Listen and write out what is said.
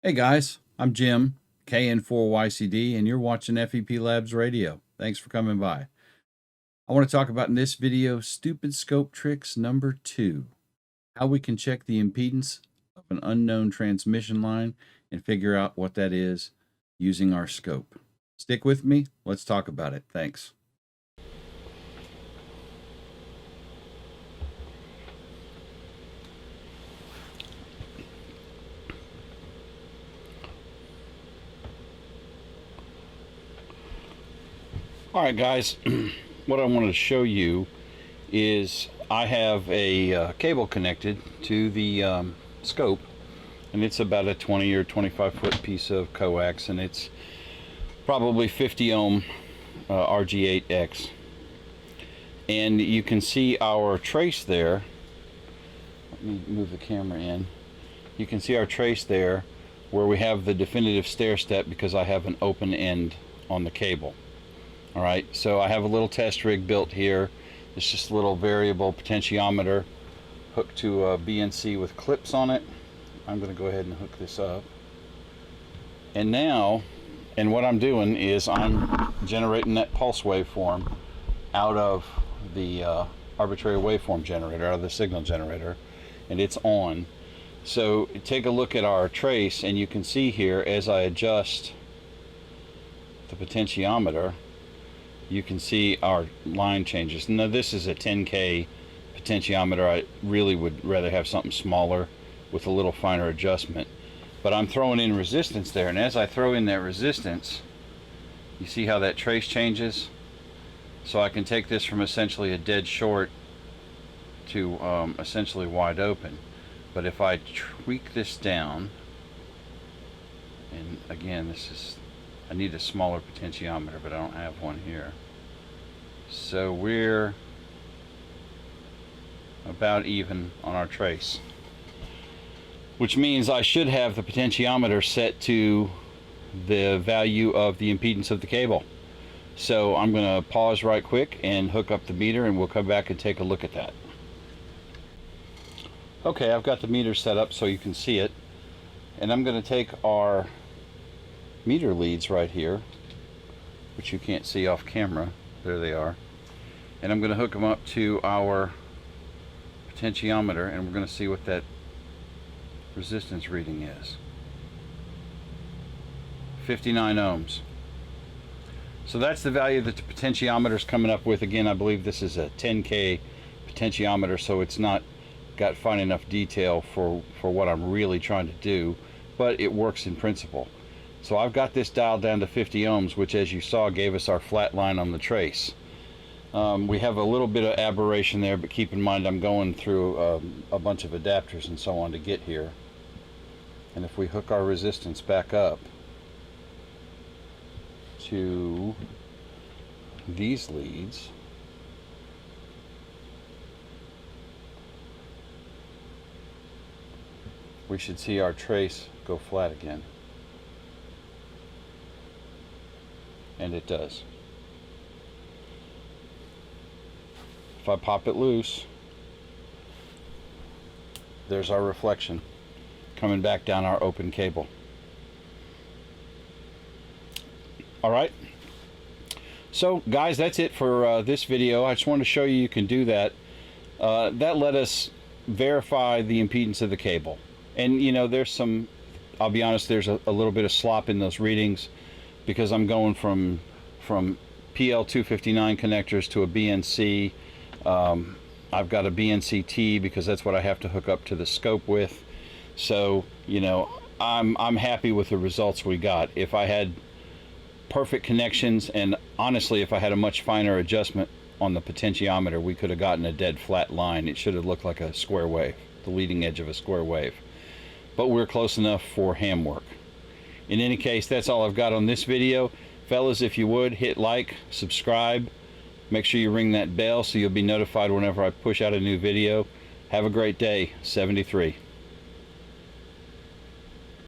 Hey guys, I'm Jim, KN4YCD, and you're watching FEP Labs Radio. Thanks for coming by. I want to talk about in this video, Stupid Scope Tricks number 2, how we can check the impedance of an unknown transmission line and figure out what that is using our scope. Stick with me, let's talk about it. Thanks. Alright guys, what I wanted to show you is I have a cable connected to the scope, and it's about a 20 or 25 foot piece of coax, and it's probably 50 ohm RG8X, and you can see our trace there. Let me move the camera in. You can see our trace there where we have the definitive stair step because I have an open end on the cable. Alright, so I have a little test rig built here. It's just a little variable potentiometer hooked to a BNC with clips on it. I'm going to go ahead and hook this up. And now, what I'm doing is I'm generating that pulse waveform out of the arbitrary waveform generator, out of the signal generator, and it's on. So take a look at our trace, and you can see here as I adjust the potentiometer, you can see our line changes. Now this is a 10K potentiometer. I really would rather have something smaller with a little finer adjustment, but I'm throwing in resistance there, and as I throw in that resistance, you see how that trace changes. So I can take this from essentially a dead short to essentially wide open. But if I tweak this down, and again I need a smaller potentiometer, but I don't have one here. So we're about even on our trace, which means I should have the potentiometer set to the value of the impedance of the cable. So I'm going to pause right quick and hook up the meter, and we'll come back and take a look at that. Okay, I've got the meter set up so you can see it, and I'm going to take our meter leads right here, which you can't see off camera. There they are. And I'm going to hook them up to our potentiometer, and we're going to see what that resistance reading is. 59 ohms. So that's the value that the potentiometer is coming up with. Again, I believe this is a 10K potentiometer, so it's not got fine enough detail for what I'm really trying to do, but it works in principle. So I've got this dialed down to 50 ohms, which, as you saw, gave us our flat line on the trace. We have a little bit of aberration there, but keep in mind I'm going through a bunch of adapters and so on to get here. And if we hook our resistance back up to these leads, we should see our trace go flat again. And it does. If I pop it loose, there's our reflection coming back down our open cable. Alright, so guys, that's it for this video. I just wanted to show you can do that. That let us verify the impedance of the cable. And you know, there's some, I'll be honest, there's a little bit of slop in those readings, because I'm going from PL259 connectors to a BNC. I've got a BNC-T because that's what I have to hook up to the scope with. So, you know, I'm happy with the results we got. If I had perfect connections, and honestly, if I had a much finer adjustment on the potentiometer, we could have gotten a dead flat line. It should have looked like a square wave, the leading edge of a square wave. But we're close enough for ham work. In any case, that's all I've got on this video. Fellas, if you would, hit like, subscribe, make sure you ring that bell so you'll be notified whenever I push out a new video. Have a great day. 73.